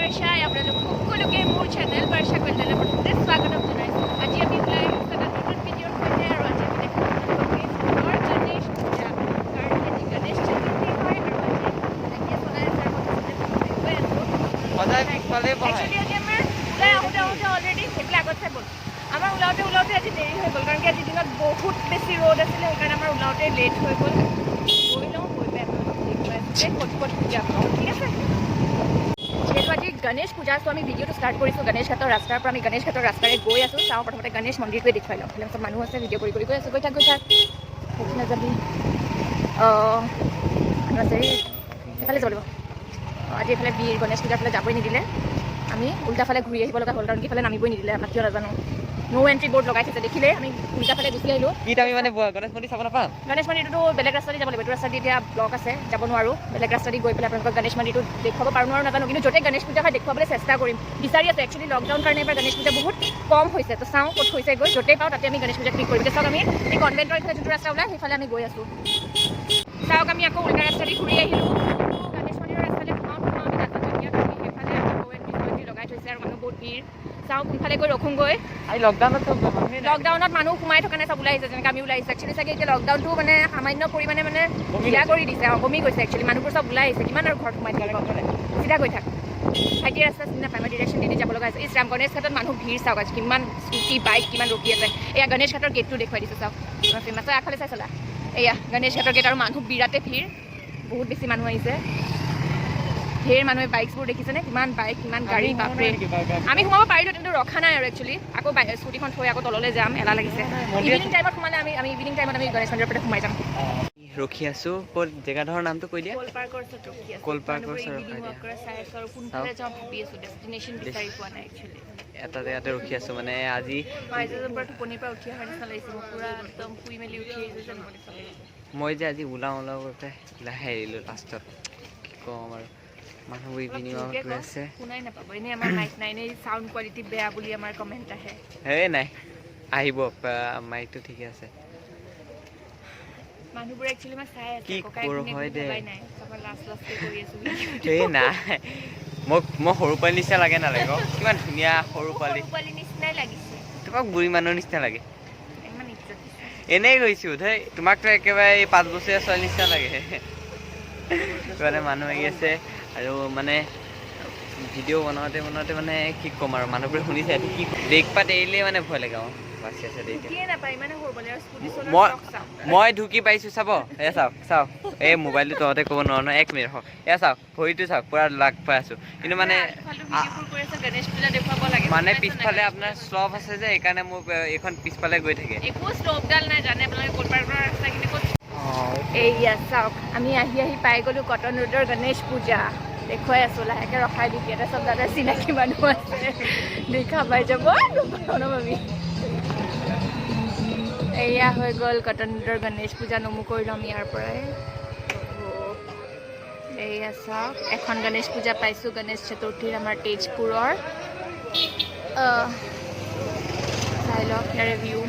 বৰ্ষা আপোনালোক সকলোকে মোৰ চেনেল বৰ্ষা কল্যাণৰ প্ৰথমতে স্বাগতম জনাইছোঁ। আজি আমি ওলাই আহিছোঁ এটা নতুন ভিডিঅ'ৰ সৈতে আৰু আজি আমি দেখাম গণেশ পূজা কাৰণ আজি গণেশ চতুৰ্থী হয় আৰু আজি চলাই আছে গৈ আছোঁ সদায় পিছফালে বহায়। একচুৱেলি আজি আমাৰ ওলাই আহোঁতে অলৰেডি সেইবিলাক আগত চাই গ'ল। আমাৰ ওলাওঁতে আজি দেৰি হৈ গ'ল কাৰণ কি আজিৰ দিনত বহুত বেছি ৰ'দ আছিলে সেইকাৰণে আমাৰ ওলাওঁতে লেট হৈ গ'ল। গৈ লওঁ গৈ পাই ক'ত পূজা পাওঁ ঠিক আছে। যিহেতু আজি গণেশ পূজা চ' আমি ভিডিঅ'টো ষ্টাৰ্ট কৰিছোঁ গণেশ ঘাটৰ ৰাস্তাৰ পৰা। আমি গণেশ ঘাটৰ ৰাস্তাৰে গৈ আছোঁ। চাওঁ প্ৰথমতে গণেশ মন্দিৰটোৱে দেখুৱাই লওঁ। সেইবিলাক মানুহ আছে ভিডিঅ' কৰি গৈ আছোঁ। গৈ থাক সেইটো নাযাবি আছে সেইফালে যাব লাগিব। আজি এইফালে বীৰ গণেশ পূজাৰ ফালে যাবই নিদিলে। আমি উল্টাফালে ঘূৰি আহিব লগা হ'ল কাৰণ কি ফালে নামিবই নিদিলে। আমাক কিয় নাজানো ন' এণ্ট্ৰি বৰ্ড লগাই থৈছে দেখিলে আমি উল্টাফালে গুচি আহিলোঁ। কি আমি মানে গণেশ মন্দিৰ চাব নাপাম? গণেশ মন্দিৰটো বেলেগ ৰাস্তা দি যাব লাগিব। এইটো ৰাস্তা দি এতিয়া ব্লক আছে যাব নোৱাৰোঁ। বেলেগ ৰাস্তা দি গৈ পেলাই আপোনালোকক গণেশ মন্দিৰটো দেখুৱাব পাৰোঁ নোৱাৰোঁ নাজানো কিন্তু য'তে গণেশ পূজা হয় দেখুৱাবলৈ চেষ্টা কৰিম। বিচাৰি আছোঁ একচুৱেলি লকডাউন কাৰণে এবাৰ গণেশ পূজা বহুত কম হৈছে তো চাওঁ ক'ত হৈছে গৈ য'তেই পাওঁ তাতে আমি গণেশ পূজা ক্লিক কৰিম। চাওক আমি এই কনভেণ্টৰ এইফালে যোনটো ৰাস্তা ওলাই সেইফালে আমি গৈ আছোঁ। চাওক আমি আকৌ উল্টা ৰাস্তা দি ঘূৰি আহিলোঁ। গণেশ মন্দিৰৰ ৰাস্তালৈ সোমাওঁ আমি নাজানো এতিয়া কাৰণ সেইফালে আকৌ এণ্ট্ৰি লগাই থৈছে আৰু মানুহ বহুত ভিৰ। চাওঁ কোনফালে গৈ ৰখোঁগৈ। লকডাউনত মানুহ সোমাই থকা নাই চব ওলাই আহিছে যেনেকৈ আমি ওলাই আহিছোঁ। একচুৱেলি চাগে এতিয়া লকডাউনটো মানে সামান্য পৰিমাণে মানে ঢিলা কৰি দিছে কমি গৈছে একচুৱেলি মানুহবোৰ চব ওলাই আহিছে। কিমান আৰু ঘৰত সোমাই থাকিব চিধা গৈ থাক ভাইটি ৰাস্তা চিনি নাপায় মই ডিৰেকশ্যন দি যাব লগা হৈছে। এই ৰাম গণেশ ঘাটত মানুহ ভিৰ চাওক আজি কিমান স্কুটি বাইক কিমান ৰখি আছে। এয়া গণেশ ঘাটৰ গেটটো দেখুৱাই দিছোঁ চাওক ফেমাছ হয় আগফালে চাই চলা। এয়া গণেশ ঘাটৰ গেট আৰু মানুহ বিৰাটে ভিৰ বহুত বেছি মানুহ আহিছে। ধেৰ মানুহে বাইকবোৰ দেখিছেনে কিমান বাইক কিমান গাড়ী বাপৰে। আমি সোমাব পাৰিলোঁ কিন্তু ৰখা নাই আৰু একচুৱেলি আকৌ স্কুটিখন থৈ আকৌ তললৈ যাম এলাহ লাগিছে। ইভিনিং টাইমত সোমালে আমি ইভিনিং টাইমত আমি গণেশ মন্দিৰৰ পৰা সোমাই যাম। ৰখি আছোঁ ক'ত জেগাডোখৰ নামটো কৈ দিয়া। কলপাৰ্কৰ ওচৰত ৰখি আছোঁ। কলপাৰ্কৰ ওচৰত ইভিনিং ৱাক কৰা চাই আছোঁ আৰু কোনফালে যাওঁ ভাবি আছোঁ। ডেষ্টিনেশ্যন বিচাৰি পোৱা নাই একচুৱেলি। এটা জেগাতে ৰখি আছোঁ মানে আজি মাজৰ পৰা টোপনিৰ পৰা উঠি অহাৰ নিচিনা লাগিছে। মই পূৰা একদম শুই মেলি উঠি আহিছোঁ যেন লাগিছে। মই যে আজি ওলাওঁ কৰি পেলাই লাহে এৰিলোঁ লাষ্টত কি ক'ম আৰু মানুহবোৰ ইভিনিং ৱাক কৰি আছে। শুনাই নাপাব এনেই আমাৰ মাইক নাই এনেই চাউণ্ড কোৱালিটি বেয়া বুলি আমাৰ কমেণ্ট আহে। হে নাই আহিব মাইকটো ঠিকে আছে। মানুহবোৰে একচুৱেলি মই চাই আছোঁ কি কৰোঁ হয় দে নাই চাবা লাষ্ট কৰি আছোঁ এই নাই মই সৰু পোৱালি নিচিনা লাগে নালাগে কিমান ধুনীয়া সৰু পোৱালি নিচিনাই লাগিছে। তোমাক বুঢ়ী মানুহৰ নিচিনা লাগে ইমান ইজ্জত দিছে এনেই গৈছোঁ ধেই তোমাকতো একেবাৰে 5 বছৰীয়া ছোৱালী নিচিনা লাগে। মানে মানুহ আহি আছে আৰু মানে ভিডিঅ' বনাওঁতে মানে কি ক'ম আৰু মানুহবোৰে শুনিছে কি ব্ৰেক পাত এৰিলেই মানে ভয় লাগে আৰু বাচি আছে মই ঢুকি পাইছোঁ চাব এয়া চাওক এই মোবাইলটো তহঁতে ক'ব নোৱাৰো নহয় 1 মিনিট এয়া চাওক ভৰিটো চাওক পূৰা লাগ পাই আছোঁ কিন্তু মানে পিছফালে আপোনাৰ শ্লপ আছে যে সেইকাৰণে মোৰ এইখন পিছফালে গৈ থাকে। এয়া চাওক আমি আহি পাই গ'লোঁ কটন ৰোডৰ গণেশ পূজা দেখুৱাই আছোঁ লাহেকৈ ৰখাই দিবি এটা চব দাদা চিনাকি মানুহ আছে দেখা পাই যাব আমি। এয়া হৈ গ'ল কটন ৰোডৰ গণেশ পূজা নমু কৰি ল'ম ইয়াৰ পৰাই। এয়া চাওক এখন গণেশ পূজা পাইছোঁ গণেশ চতুৰ্থীৰ আমাৰ তেজপুৰৰ। চাই লওক ইয়াৰে ভিউ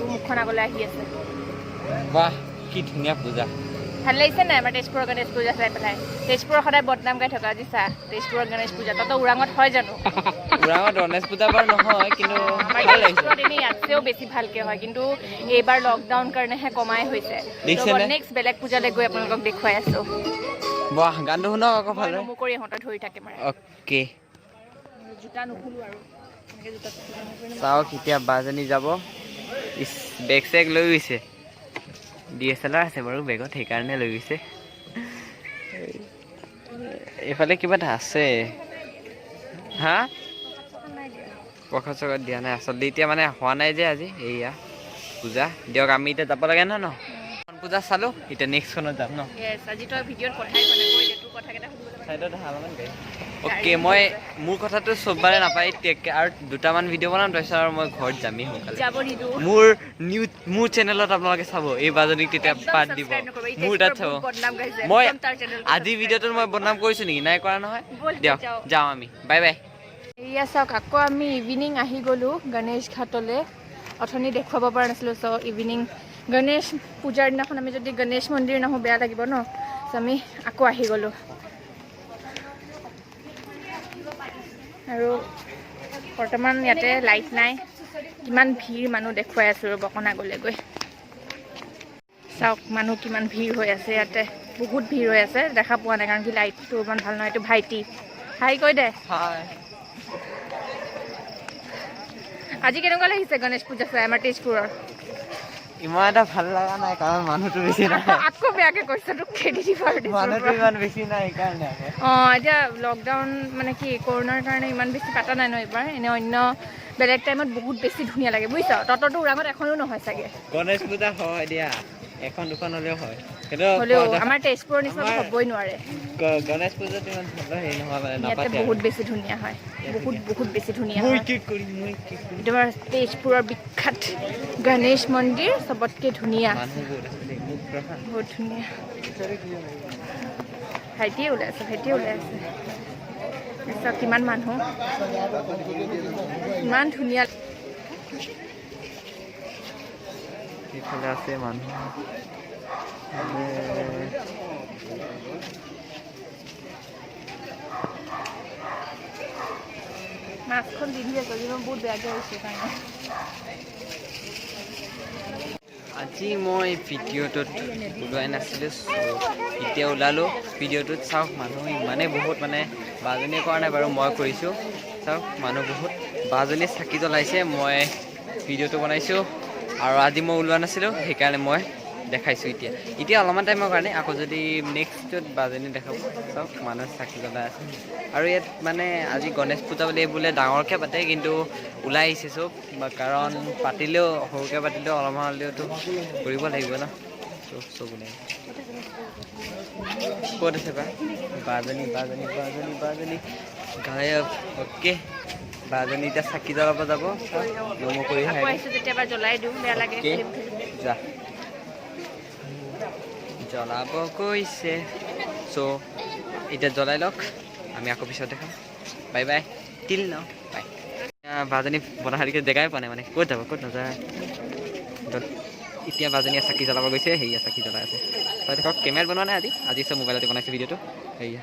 মুখখন আগলৈ আহি আছে। বাহ কি ধুনীয়া পূজা ভাল লাগিছে নাই আমাৰ তেজপুৰৰ গণেশ পূজা চাই পেলাই। তেজপুৰৰ সদায় বদনাম গাই থকা আজি চা তেজপুৰৰ গণেশ পূজা তহঁতৰ ওৰাঙত হয় জানো? ওৰাঙত গণেশ পূজা বাৰু নহয় কিন্তু এনেই ইয়াতছেও বেছি ভালকৈ হয় কিন্তু এইবাৰ লকডাউন কাৰণেহে কমাই হৈছে। নেক্সট বেলেগ পূজালৈ গৈ আপোনালোকক দেখুৱাই আছোঁ। বাহ গানটো শুনক আকৌ ভালদৰে নমু কৰি ইহঁতে ধৰি থাকে মানে অ'কে জোতা নুখুলোঁ আৰু চাওক এতিয়া বাজনী যাব বেগ চেগ লৈ গৈছে। DSLR আছে বাৰু বেগত সেইকাৰণে লৈ গৈছে। এইফালে কিবা এটা আছে হা প্ৰসাদ চসাদ দিয়া নাই আচলতে এতিয়া মানে হোৱা নাই যে আজি এয়া পূজা দিয়ক আমি এতিয়া যাব লাগে ন পূজা চালোঁ এতিয়া নেক্সটখনত যাম ন। অ'কে মই মোৰ কথাটো চববাৰে নাপায় আৰু দুটামান ভিডিঅ' বনাম তাৰপিছত আৰু মই ঘৰত যামেই সোনকালে। মোৰ চেনেলত আপোনালোকে চাব এই বাজনীক তেতিয়া পাত দিব মোৰ তাত চাব। মই আজিৰ ভিডিঅ'টোত মই বদনাম কৰিছোঁ নেকি? নাই কৰা নহয়। দিয়ক যাওঁ আমি বাই বাই। এয়া চাওক আকৌ আমি ইভিনিং আহি গ'লোঁ গণেশ ঘাটলৈ। অথনি দেখুৱাব পৰা নাছিলোঁ চ' ইভিনিং গণেশ পূজাৰ দিনাখন আমি যদি গণেশ মন্দিৰ নাহোঁ বেয়া লাগিব ন, চ' আমি আকৌ আহি গ'লোঁ। আৰু বৰ্তমান ইয়াতে লাইট নাই, কিমান ভিৰ মানুহ দেখুৱাই আছোঁ ৰ'ব অকণ আগলৈ গৈ। চাওক মানুহ কিমান ভিৰ হৈ আছে ইয়াতে, বহুত ভিৰ হৈ আছে, দেখা পোৱা নাই কাৰণ কি লাইটটো ইমান ভাল নহয়। এইটো ভাইটি, হাই কৈ দে। আজি কেনেকুৱা লাগিছে গণেশ পূজা চাই আমাৰ তেজপুৰৰ? ইমান এটা ভাল লগা নাই কাৰণ মানুহটো বেছি নাই। আকৌ বেয়াকে কৈছা, তোক খেদি দিবা। মানুহটো ইমান বেছি নাই সেইকাৰণে। এতিয়া লকডাউন মানে কি কৰোণাৰ কাৰণে ইমান বেছি পাতা নাই ন এইবাৰ, এনে অন্য বেলেগ টাইমত বহুত বেছি ধুনীয়া লাগে বুজিছ। তহঁতৰতো ওৰাঙত এখনো নহয় চাগে। গণেশ পূজা হয় দিয়া, এখন দুখন হ'লেও হয়, হ'লেও আমাৰ তেজপুৰৰ নিচিনা হ'বই নোৱাৰে। গণেশ পূজাত ইমান হেৰি নহয় মানে ইয়াতে নাপাতে। বহুত বেছি ধুনীয়া হয়, বহুত বেছি ধুনীয়া হয়। এইটো আমাৰ তেজপুৰৰ বিখ্যাত গণেশ মন্দিৰ, চবতকে ধুনীয়া, বহুত ধুনীয়া। ভাইটিয়ে ওলাই আছে, চাওক কিমান মানুহ, ইমান ধুনীয়া। এইফালে আছে মানুহ, মাছখন পিন্ধি আছো, কিন্তু বহুত বেয়াকৈ হৈছে কাৰণে। আজি মই ভিডিঅ'টোত ওলোৱাই নাছিলোঁ, এতিয়া ওলালোঁ। ভিডিঅ'টোত চাওক মানুহ ইমানেই বহুত, মানে বাজনীয়ে কৰা নাই বাৰু, মই কৰিছোঁ। চাওক মানুহ বহুত, বাজনীয়ে চাকি জ্বলাইছে, মই ভিডিঅ'টো বনাইছোঁ। আৰু আজি মই ওলোৱা নাছিলোঁ সেইকাৰণে মই দেখাইছোঁ এতিয়া অলপমান টাইমৰ কাৰণে। আকৌ যদি নেক্সটত বাজনী দেখাব, চাওক মানুহ চাকি জ্বলাই আছে। আৰু ইয়াত মানে আজি গণেশ পূজা বুলি বোলে ডাঙৰকৈ পাতে, কিন্তু ওলাই আহিছে চব, কাৰণ পাতিলেও সৰুকৈ পাতিলেও অলপমান হ'লেওতো কৰিব লাগিব ন, চব ওলাই। ক'ত আছে বা বাজনী গায়ব। অ'কে, বাজনী এতিয়া চাকি জ্বলাব যাব, কৰি যেতিয়াবা জ্বলাই দিওঁ, বেয়া লাগে। যা জ্বলাব কৈছে, চ' এতিয়া জ্বলাই লওক, আমি আকৌ পিছত দেখাম। বাই বাই, টিল নাও, বাই। বাজনী বনাই জেগাই পোৱা নাই, মানে ক'ত যাব, ক'ত নাযায়। এতিয়া বাজনীয়ে চাকি জ্বলাব গৈছে, সেয়া চাকি জ্বলাই আছে। হয় দেখক, কেমেৰাত বনোৱা নাই আজি চব মোবাইলতে বনাইছে ভিডিঅ'টো। সেয়া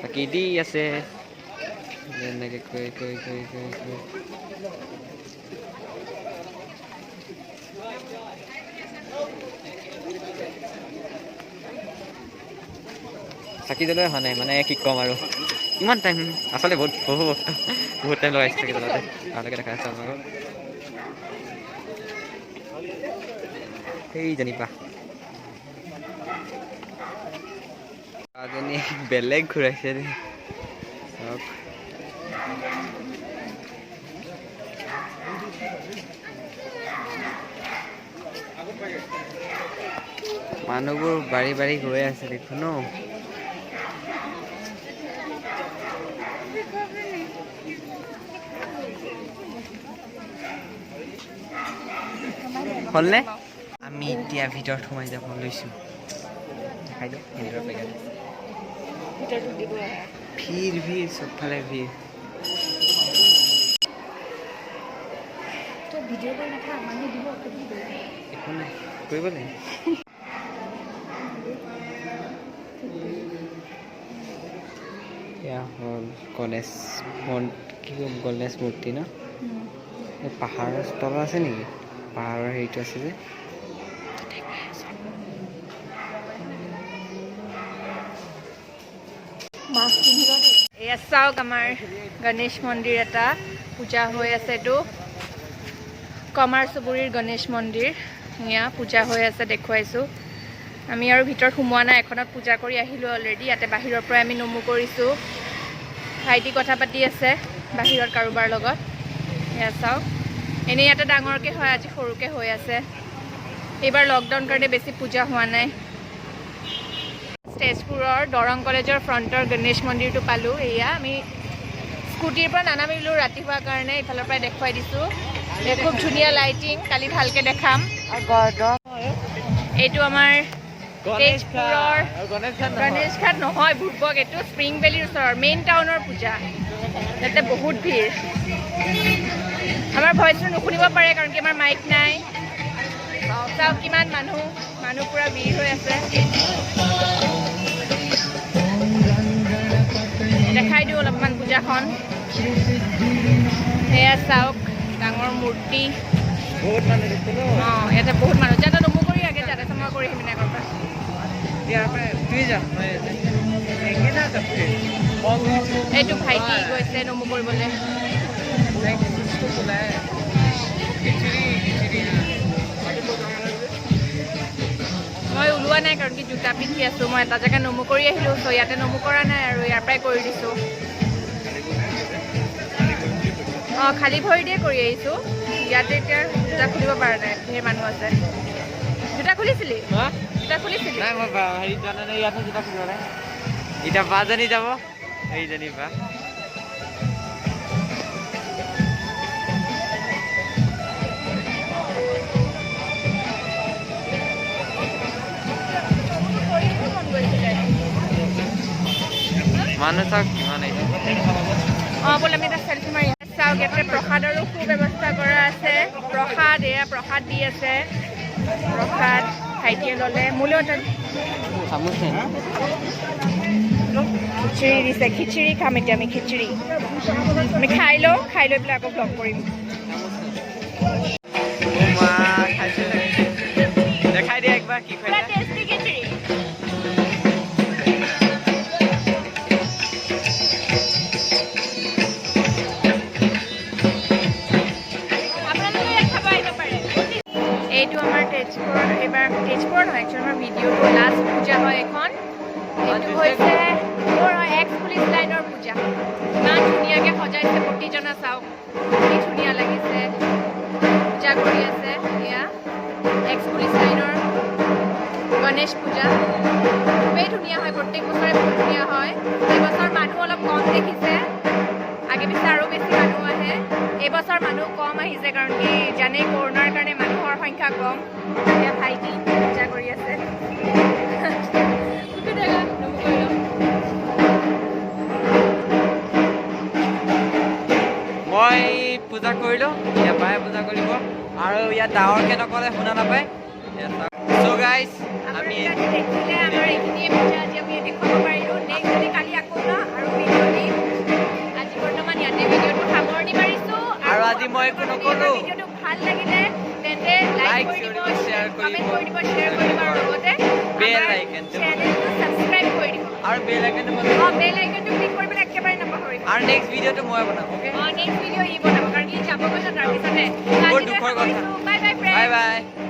চাকি দি আছে, এনেকৈ কৈ চাকি জ্বলোৱা হোৱা নাই, মানে কি ক'ম আৰু ইমান টাইম, আচলতে বহুত টাইম লগাইছে চাকি জ্বলাওঁতে। ভালকৈ দেখা আছে আপোনালোকক, সেই জানিবা বাজনী বেলেগ ঘূৰাইছে দেই, চাওক। মানুহবোৰ বাঢ়ি গৈ আছে দেখোন ন। হ'লনে? আমি এতিয়া ভিতৰত সোমাই যাব লৈছোঁ। দেখাই দিওঁ ভিতৰৰ পেকেট। ভিৰ চবফালে ভিৰ। একো নাই, কৰিব লাগে। এয়া হ'ল গণেশ মূৰ্তি ন, এই পাহাৰৰ তলত আছে নেকি? পাহাৰৰ হেৰিটো আছে যে, এয়া চাওক আমাৰ গণেশ মন্দিৰ এটা পূজা হৈ আছে। এইটো কমাৰ চুবুৰীৰ গণেশ মন্দিৰ, এয়া পূজা হৈ আছে, দেখুৱাইছোঁ। আমি আৰু ভিতৰত সোমোৱা নাই, এখনত পূজা কৰি আহিলোঁ অলৰেডি। ইয়াতে বাহিৰৰ পৰাই আমি নমো কৰিছোঁ। ভাইটি কথা পাতি আছে বাহিৰত কাৰোবাৰ লগত। এয়া চাওক, এনেই ইয়াতে ডাঙৰকৈ হয়, আজি সৰুকৈ হৈ আছে। এইবাৰ লকডাউন কাৰণে বেছি পূজা হোৱা নাই। তেজপুৰৰ দৰং কলেজৰ ফ্ৰণ্টৰ গণেশ মন্দিৰটো পালোঁ। এয়া আমি স্কুটিৰ পৰা নানামিলোঁ ৰাতিপুৱাৰ কাৰণে, ইফালৰ পৰাই দেখুৱাই দিছোঁ। খুব ধুনীয়া লাইটিং, কালি ভালকৈ দেখাম। এইটো আমাৰ তেজপুৰৰ গণেশ ঘাট নহয়, ভূতবক। এইটো স্প্ৰিং ভেলীৰ ওচৰৰ মেইন টাউনৰ পূজা, ইয়াতে বহুত ভিৰ। আমাৰ ভইচটো নুশুনিব পাৰে কাৰণ কি আমাৰ মাইক নাই চাওক কিমান মানুহ পুৰা ভিৰ হৈ আছে দেখাই দিওঁ অলপমান পূজাখন সেয়া চাওক ডাঙৰ মূৰ্তি ইয়াতে বহুত মানুহ যাতে নমু কৰি আগে যাতে মই কৰি আহিম আগৰ পৰা এইটো ভাইটি গৈছে নমু কৰিবলৈ মই ওলোৱা নাই কাৰণ কি জোতা পিন্ধি আছোঁ মই এটা জেগা নমু কৰি আহিলোঁ ত' ইয়াতে নমু কৰা নাই আৰু ইয়াৰ পৰাই কৰি দিছোঁ অঁ খালী ভৰি দিয়ে কৰি আহিছোঁ ইয়াতে এতিয়া জোতা খুলিব পৰা নাই ধেৰ মানুহ আছে জোতা খুলিছিলি জোতা খুলিছিলি নাই মই হেৰি যোৱা নাই ইয়াতে জোতা খুলিব নাই এতিয়া বাজনী যাব এইজনী বা মানুহ চাওক কিমান অঁ বোলে আমি এটা চেল্ফি মাৰি চাওক ইয়াতে প্ৰসাদৰো সুব্যৱস্থা কৰা আছে প্ৰসাদ এয়া প্ৰসাদ দি আছে প্ৰসাদ ভাইটিয়ে ল'লে মোলৈও খিচিৰি দিছে খিচিৰি খাম এতিয়া আমি খিচিৰি আমি খাই লৈ পেলাই আকৌ ব্লগ কৰিম দেখাই দিয়া একবাৰ কি খাই টেষ্টি খিচিৰি এইটো আমাৰ তেজপুৰত এইবাৰ তেজপুৰত নহয় একচুৱেলি আমাৰ ভিডিঅ'টো লাষ্ট পূজা হয় এখন এইটো হৈছে মোৰ এক্স পুলিচ লাইনৰ পূজা ইমান ধুনীয়াকৈ সজাইছে প্ৰতিজনা চাওক কি ধুনীয়া লাগিছে পূজা কৰি আছে এয়া এক্স পুলিচ লাইনৰ গণেশ পূজা খুবেই ধুনীয়া হয় প্ৰত্যেক বছৰে বহুত ধুনীয়া হয় এইবছৰ মানুহ অলপ কম দেখিছে আগে পিছে আৰু বেছি মানুহ আহে এইবছৰ মানুহ কম আহিছে কাৰণ কি জানে কৰোণাৰ কাৰণে মানুহৰ সংখ্যা কম এতিয়া ভাইটি পূজা কৰি আছে মই পূজা কৰিলোঁ ইয়াৰ পৰাই পূজা কৰিব আৰু ইয়াত ডাঙৰকৈ নকলে শুনা নাপায় চ' গাইজ আমি দেখিলে আমাৰ এইখিনিয়ে পূজা আজি আমি দেখুৱাব পাৰিলোঁ নেক্সট যদি কালি আকৌ আৰু ভিডিঅ' দিম আজি বৰ্তমান ইয়াতে ভিডিঅ'টো সামৰণি মাৰিছোঁ আৰু আজি মই একো নকৰোঁ ভিডিঅ'টো ভাল লাগিলে তেন্তে লাইক কৰি দিব শ্বেয়াৰ কৰি দিব আৰু লগতে বেল আইকনটো চেনেলটো ছাবস্ক্ৰাইব কৰি দিব আৰু বেল আইকনটো বেল আইকনটো ক্লিক কৰিবলৈ একেবাৰে নাপাহৰিব আৰু নেক্সট ভিডিঅ'টো মই বনাম অ'কে নেক্সট ভিডিঅ' ই বনাব কাৰণ ই যাব গৈছে তাৰপিছতে বহুত দুখৰ কথা বাই বাই বাই বাই